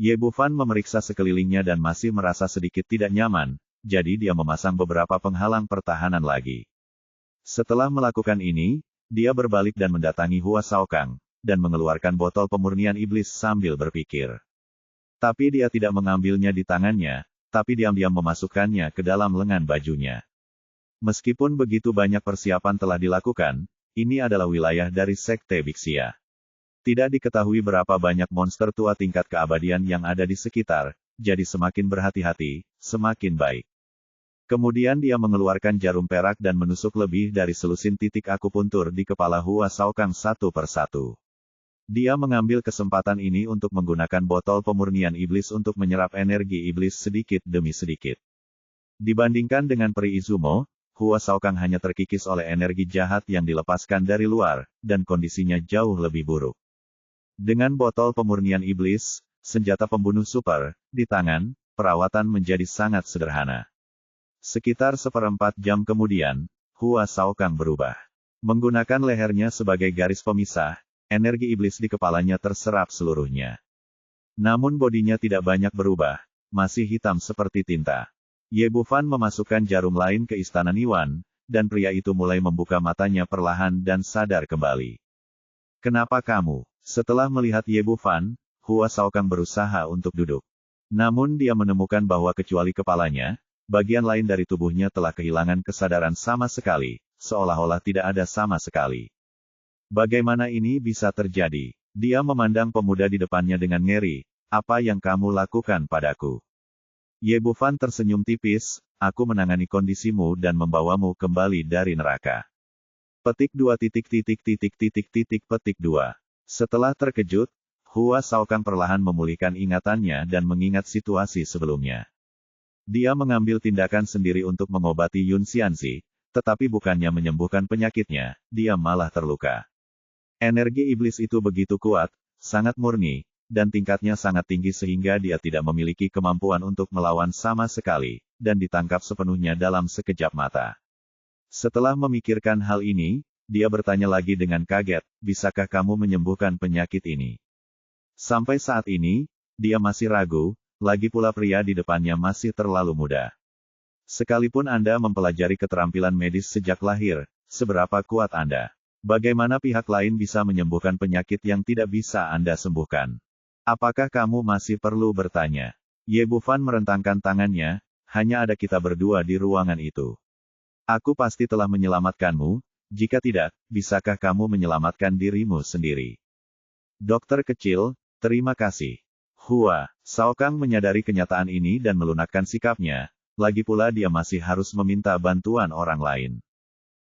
Ye Bufan memeriksa sekelilingnya dan masih merasa sedikit tidak nyaman, jadi dia memasang beberapa penghalang pertahanan lagi. Setelah melakukan ini, dia berbalik dan mendatangi Hua Shaokang, dan mengeluarkan botol pemurnian iblis sambil berpikir. Tapi dia tidak mengambilnya di tangannya, tapi diam-diam memasukkannya ke dalam lengan bajunya. Meskipun begitu banyak persiapan telah dilakukan, ini adalah wilayah dari Sekte Bixia. Tidak diketahui berapa banyak monster tua tingkat keabadian yang ada di sekitar, jadi semakin berhati-hati, semakin baik. Kemudian dia mengeluarkan jarum perak dan menusuk lebih dari selusin titik akupuntur di kepala Hua Shaokang satu persatu. Dia mengambil kesempatan ini untuk menggunakan botol pemurnian iblis untuk menyerap energi iblis sedikit demi sedikit. Dibandingkan dengan Peri Izumo, Hua Shaokang hanya terkikis oleh energi jahat yang dilepaskan dari luar, dan kondisinya jauh lebih buruk. Dengan botol pemurnian iblis, senjata pembunuh super, di tangan, perawatan menjadi sangat sederhana. Sekitar 1/4 jam kemudian, Hua Shaokang berubah. Menggunakan lehernya sebagai garis pemisah, energi iblis di kepalanya terserap seluruhnya. Namun bodinya tidak banyak berubah, masih hitam seperti tinta. Ye Bufan memasukkan jarum lain ke istana Niwan, dan pria itu mulai membuka matanya perlahan dan sadar kembali. Kenapa kamu? Setelah melihat Ye Bufan, Hua Shaokang berusaha untuk duduk. Namun dia menemukan bahwa kecuali kepalanya, bagian lain dari tubuhnya telah kehilangan kesadaran sama sekali, seolah-olah tidak ada sama sekali. Bagaimana ini bisa terjadi? Dia memandang pemuda di depannya dengan ngeri. Apa yang kamu lakukan padaku? Ye Bufan tersenyum tipis, aku menangani kondisimu dan membawamu kembali dari neraka. Petik 2. Petik 2. Setelah terkejut, Hua Shaokang perlahan memulihkan ingatannya dan mengingat situasi sebelumnya. Dia mengambil tindakan sendiri untuk mengobati Yun Xianzi, tetapi bukannya menyembuhkan penyakitnya, dia malah terluka. Energi iblis itu begitu kuat, sangat murni, dan tingkatnya sangat tinggi sehingga dia tidak memiliki kemampuan untuk melawan sama sekali, dan ditangkap sepenuhnya dalam sekejap mata. Setelah memikirkan hal ini, dia bertanya lagi dengan kaget, bisakah kamu menyembuhkan penyakit ini? Sampai saat ini, dia masih ragu, lagi pula pria di depannya masih terlalu muda. Sekalipun Anda mempelajari keterampilan medis sejak lahir, seberapa kuat Anda? Bagaimana pihak lain bisa menyembuhkan penyakit yang tidak bisa Anda sembuhkan? Apakah kamu masih perlu bertanya? Ye Bufan merentangkan tangannya, hanya ada kita berdua di ruangan itu. Aku pasti telah menyelamatkanmu, jika tidak, bisakah kamu menyelamatkan dirimu sendiri? Dokter kecil, terima kasih. Hua Shaokang menyadari kenyataan ini dan melunakkan sikapnya, lagi pula dia masih harus meminta bantuan orang lain.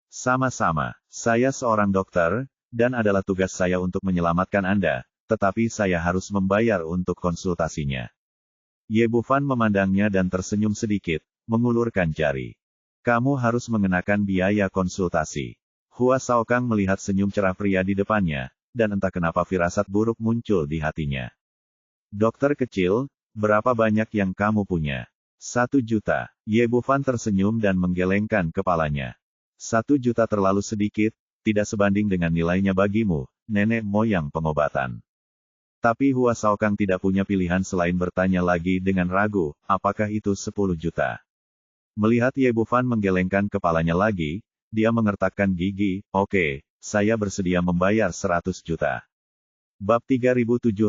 Sama-sama, saya seorang dokter, dan adalah tugas saya untuk menyelamatkan Anda, tetapi saya harus membayar untuk konsultasinya. Ye Bufan memandangnya dan tersenyum sedikit, mengulurkan jari. Kamu harus mengenakan biaya konsultasi. Hua Shaokang melihat senyum cerah pria di depannya, dan entah kenapa firasat buruk muncul di hatinya. Dokter kecil, berapa banyak yang kamu punya? 1 juta. Ye Bufan tersenyum dan menggelengkan kepalanya. 1 juta terlalu sedikit, tidak sebanding dengan nilainya bagimu, nenek moyang pengobatan. Tapi Hua Shaokang tidak punya pilihan selain bertanya lagi dengan ragu, apakah itu 10 juta? Melihat Ye Bufan menggelengkan kepalanya lagi, dia mengertakkan gigi, oke, saya bersedia membayar 100 juta. Bab 3780,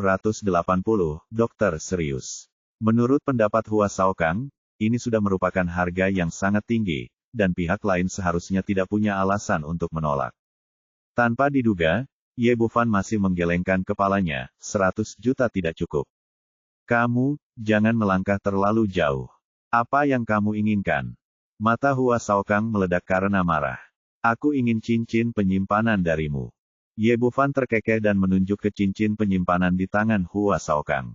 Dokter Serius. Menurut pendapat Hua Shaokang, ini sudah merupakan harga yang sangat tinggi, dan pihak lain seharusnya tidak punya alasan untuk menolak. Tanpa diduga, Ye Bufan masih menggelengkan kepalanya, 100 juta tidak cukup. Kamu, jangan melangkah terlalu jauh. Apa yang kamu inginkan? Mata Hua Shaokang meledak karena marah. Aku ingin cincin penyimpanan darimu. Ye Bufan terkekeh dan menunjuk ke cincin penyimpanan di tangan Hua Shaokang.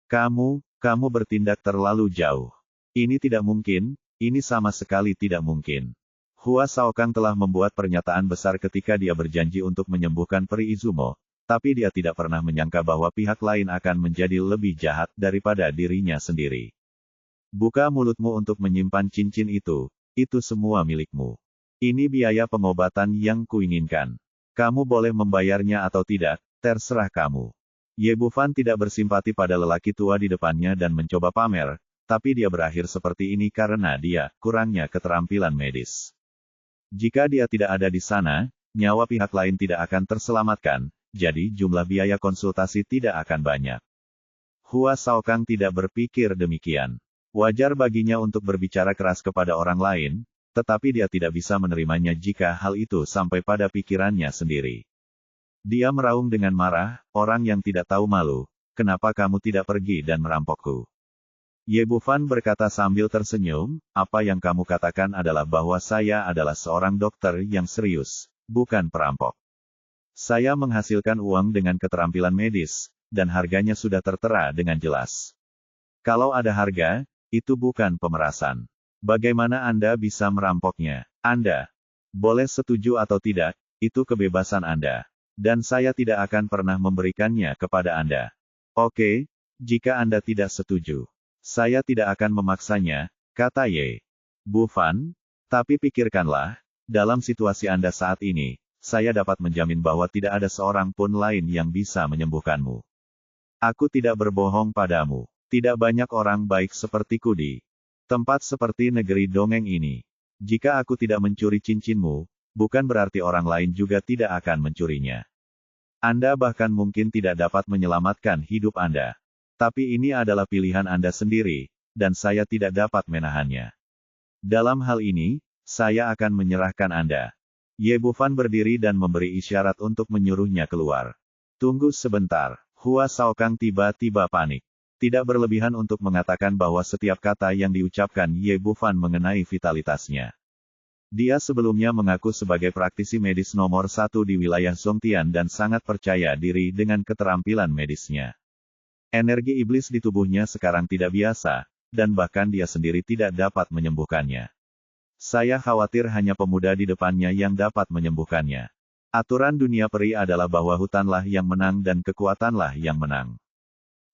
Kamu bertindak terlalu jauh. Ini tidak mungkin, ini sama sekali tidak mungkin. Hua Shaokang telah membuat pernyataan besar ketika dia berjanji untuk menyembuhkan Peri Izumo, tapi dia tidak pernah menyangka bahwa pihak lain akan menjadi lebih jahat daripada dirinya sendiri. Buka mulutmu untuk menyimpan cincin itu semua milikmu. Ini biaya pengobatan yang kuinginkan. Kamu boleh membayarnya atau tidak, terserah kamu. Ye Bufan tidak bersimpati pada lelaki tua di depannya dan mencoba pamer, tapi dia berakhir seperti ini karena dia kurangnya keterampilan medis. Jika dia tidak ada di sana, nyawa pihak lain tidak akan terselamatkan, jadi jumlah biaya konsultasi tidak akan banyak. Hua Shaokang tidak berpikir demikian. Wajar baginya untuk berbicara keras kepada orang lain, tetapi dia tidak bisa menerimanya jika hal itu sampai pada pikirannya sendiri. Dia meraung dengan marah, orang yang tidak tahu malu, kenapa kamu tidak pergi dan merampokku? Ye Bufan berkata sambil tersenyum, apa yang kamu katakan adalah bahwa saya adalah seorang dokter yang serius, bukan perampok. Saya menghasilkan uang dengan keterampilan medis, dan harganya sudah tertera dengan jelas. Kalau ada harga, itu bukan pemerasan. Bagaimana Anda bisa merampoknya? Anda boleh setuju atau tidak, itu kebebasan Anda. Dan saya tidak akan pernah memberikannya kepada Anda. Oke, jika Anda tidak setuju. Saya tidak akan memaksanya, kata Ye Bufan. Tapi pikirkanlah, dalam situasi Anda saat ini, saya dapat menjamin bahwa tidak ada seorang pun lain yang bisa menyembuhkanmu. Aku tidak berbohong padamu. Tidak banyak orang baik sepertiku di tempat seperti negeri dongeng ini. Jika aku tidak mencuri cincinmu, bukan berarti orang lain juga tidak akan mencurinya. Anda bahkan mungkin tidak dapat menyelamatkan hidup Anda. Tapi ini adalah pilihan Anda sendiri, dan saya tidak dapat menahannya. Dalam hal ini, saya akan menyerahkan Anda. Ye Bufan berdiri dan memberi isyarat untuk menyuruhnya keluar. Tunggu sebentar, Hua Shaokang tiba-tiba panik. Tidak berlebihan untuk mengatakan bahwa setiap kata yang diucapkan Ye Bufan mengenai vitalitasnya. Dia sebelumnya mengaku sebagai praktisi medis nomor 1 di wilayah Songtian dan sangat percaya diri dengan keterampilan medisnya. Energi iblis di tubuhnya sekarang tidak biasa, dan bahkan dia sendiri tidak dapat menyembuhkannya. Saya khawatir hanya pemuda di depannya yang dapat menyembuhkannya. Aturan dunia peri adalah bahwa hutanlah yang menang dan kekuatanlah yang menang.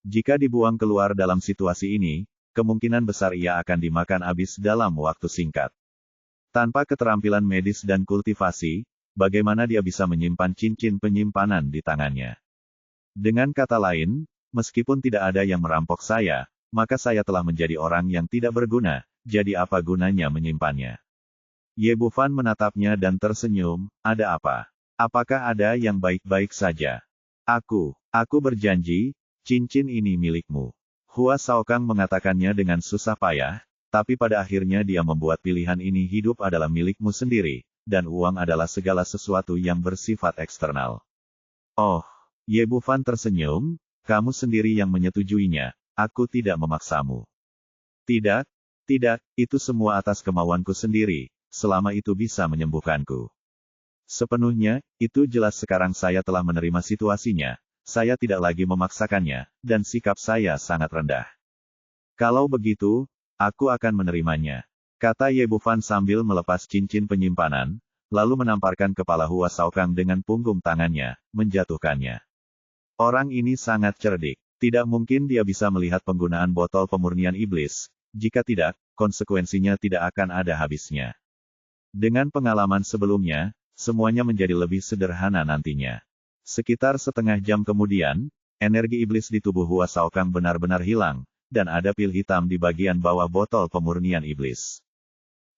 Jika dibuang keluar dalam situasi ini, kemungkinan besar ia akan dimakan habis dalam waktu singkat. Tanpa keterampilan medis dan kultivasi, bagaimana dia bisa menyimpan cincin penyimpanan di tangannya? Dengan kata lain, meskipun tidak ada yang merampok saya, maka saya telah menjadi orang yang tidak berguna, jadi apa gunanya menyimpannya? Ye Bufan menatapnya dan tersenyum, ada apa? Apakah ada yang baik-baik saja? Aku berjanji, cincin ini milikmu. Hua Saokang mengatakannya dengan susah payah, tapi pada akhirnya dia membuat pilihan ini hidup adalah milikmu sendiri, dan uang adalah segala sesuatu yang bersifat eksternal. Oh, Ye Bufan tersenyum, kamu sendiri yang menyetujuinya, aku tidak memaksamu. Tidak, itu semua atas kemauanku sendiri, selama itu bisa menyembuhkanku. Sepenuhnya, itu jelas sekarang saya telah menerima situasinya, saya tidak lagi memaksakannya, dan sikap saya sangat rendah. Kalau begitu, aku akan menerimanya, kata Ye Bufan sambil melepas cincin penyimpanan, lalu menamparkan kepala Hua Saokang dengan punggung tangannya, menjatuhkannya. Orang ini sangat cerdik, tidak mungkin dia bisa melihat penggunaan botol pemurnian iblis, jika tidak, konsekuensinya tidak akan ada habisnya. Dengan pengalaman sebelumnya, semuanya menjadi lebih sederhana nantinya. Sekitar setengah jam kemudian, energi iblis di tubuh Hua Saokang benar-benar hilang, dan ada pil hitam di bagian bawah botol pemurnian iblis.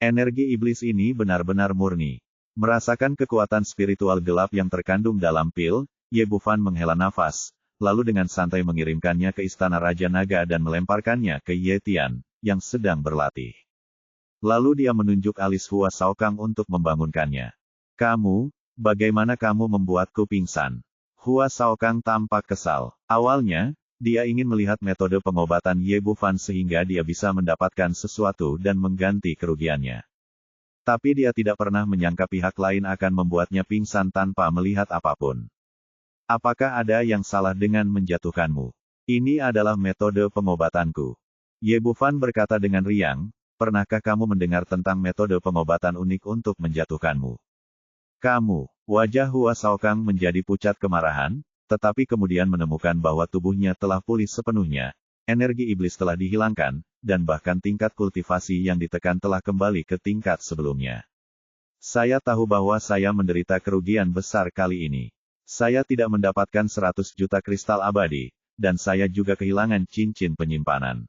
Energi iblis ini benar-benar murni. Merasakan kekuatan spiritual gelap yang terkandung dalam pil, Ye Bufan menghela nafas, lalu dengan santai mengirimkannya ke istana Raja Naga dan melemparkannya ke Ye Tian, yang sedang berlatih. Lalu dia menunjuk alis Hua Saokang untuk membangunkannya. Bagaimana kamu membuatku pingsan? Hua Saokang tampak kesal. Awalnya, dia ingin melihat metode pengobatan Ye Bufan sehingga dia bisa mendapatkan sesuatu dan mengganti kerugiannya. Tapi dia tidak pernah menyangka pihak lain akan membuatnya pingsan tanpa melihat apapun. Apakah ada yang salah dengan menjatuhkanmu? Ini adalah metode pengobatanku. Ye Bufan berkata dengan riang, pernahkah kamu mendengar tentang metode pengobatan unik untuk menjatuhkanmu? Wajah Hua Saokang menjadi pucat kemarahan, tetapi kemudian menemukan bahwa tubuhnya telah pulih sepenuhnya, energi iblis telah dihilangkan, dan bahkan tingkat kultivasi yang ditekan telah kembali ke tingkat sebelumnya. Saya tahu bahwa saya menderita kerugian besar kali ini. Saya tidak mendapatkan 100 juta kristal abadi, dan saya juga kehilangan cincin penyimpanan.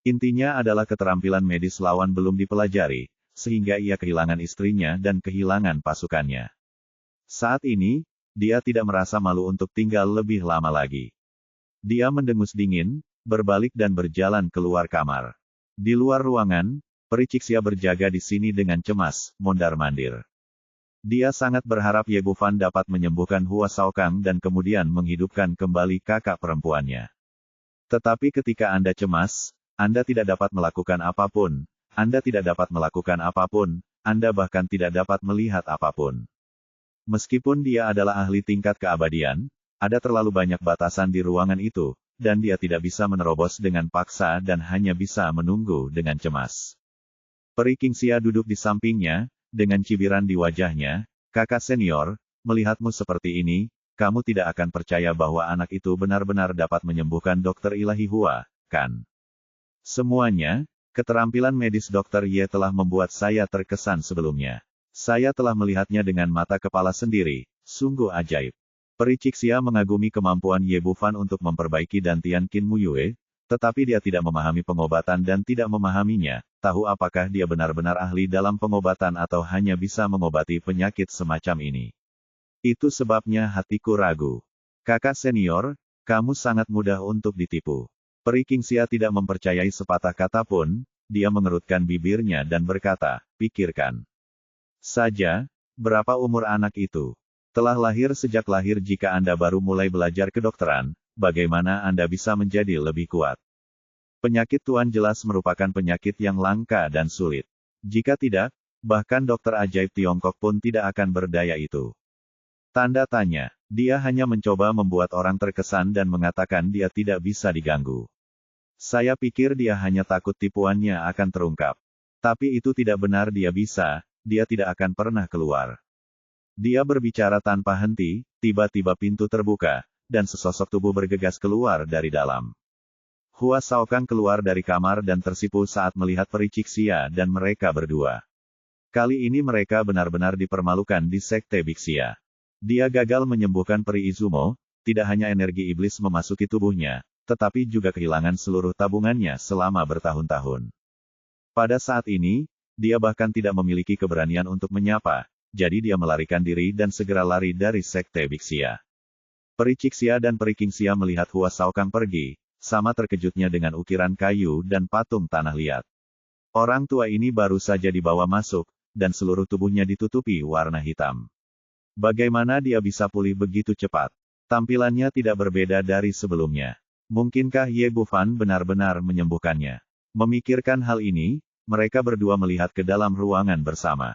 Intinya adalah keterampilan medis lawan belum dipelajari, sehingga ia kehilangan istrinya dan kehilangan pasukannya. Saat ini, dia tidak merasa malu untuk tinggal lebih lama lagi. Dia mendengus dingin, berbalik dan berjalan keluar kamar. Di luar ruangan, peri Cixia berjaga di sini dengan cemas, mondar-mandir. Dia sangat berharap Ye Bufan dapat menyembuhkan Hua Saokang dan kemudian menghidupkan kembali kakak perempuannya. Tetapi ketika Anda cemas, Anda tidak dapat melakukan apapun, Anda tidak dapat melakukan apapun, Anda bahkan tidak dapat melihat apapun. Meskipun dia adalah ahli tingkat keabadian, ada terlalu banyak batasan di ruangan itu, dan dia tidak bisa menerobos dengan paksa dan hanya bisa menunggu dengan cemas. Peri Qingxia duduk di sampingnya, dengan cibiran di wajahnya, kakak senior, melihatmu seperti ini, kamu tidak akan percaya bahwa anak itu benar-benar dapat menyembuhkan Dokter Ilahi Hua, kan? Semuanya, keterampilan medis Dr. Ye telah membuat saya terkesan sebelumnya. Saya telah melihatnya dengan mata kepala sendiri, sungguh ajaib. Peri Cixia mengagumi kemampuan Ye Bufan untuk memperbaiki dantian Qin Muyue, tetapi dia tidak memahami pengobatan dan tidak memahaminya, tahu apakah dia benar-benar ahli dalam pengobatan atau hanya bisa mengobati penyakit semacam ini. Itu sebabnya hatiku ragu. Kakak senior, kamu sangat mudah untuk ditipu. Peri Qingxia tidak mempercayai sepatah kata pun, dia mengerutkan bibirnya dan berkata, pikirkan saja, berapa umur anak itu? Telah lahir sejak lahir. Jika Anda baru mulai belajar kedokteran, bagaimana Anda bisa menjadi lebih kuat? Penyakit Tuan jelas merupakan penyakit yang langka dan sulit. Jika tidak, bahkan dokter ajaib Tiongkok pun tidak akan berdaya itu. Tanda tanya, dia hanya mencoba membuat orang terkesan dan mengatakan dia tidak bisa diganggu. Saya pikir dia hanya takut tipuannya akan terungkap. Tapi itu tidak benar, dia tidak akan pernah keluar. Dia berbicara tanpa henti, tiba-tiba pintu terbuka, dan sesosok tubuh bergegas keluar dari dalam. Hua Saokang keluar dari kamar dan tersipu saat melihat peri Cixia dan mereka berdua. Kali ini mereka benar-benar dipermalukan di Sekte Bixia. Dia gagal menyembuhkan peri Izumo, tidak hanya energi iblis memasuki tubuhnya, tetapi juga kehilangan seluruh tabungannya selama bertahun-tahun. Pada saat ini, dia bahkan tidak memiliki keberanian untuk menyapa, jadi dia melarikan diri dan segera lari dari Sekte Bixia. Peri Cixia dan Peri Kingxia melihat Hua Saokang pergi, sama terkejutnya dengan ukiran kayu dan patung tanah liat. Orang tua ini baru saja dibawa masuk, dan seluruh tubuhnya ditutupi warna hitam. Bagaimana dia bisa pulih begitu cepat? Tampilannya tidak berbeda dari sebelumnya. Mungkinkah Ye Bufan benar-benar menyembuhkannya? Memikirkan hal ini, mereka berdua melihat ke dalam ruangan bersama.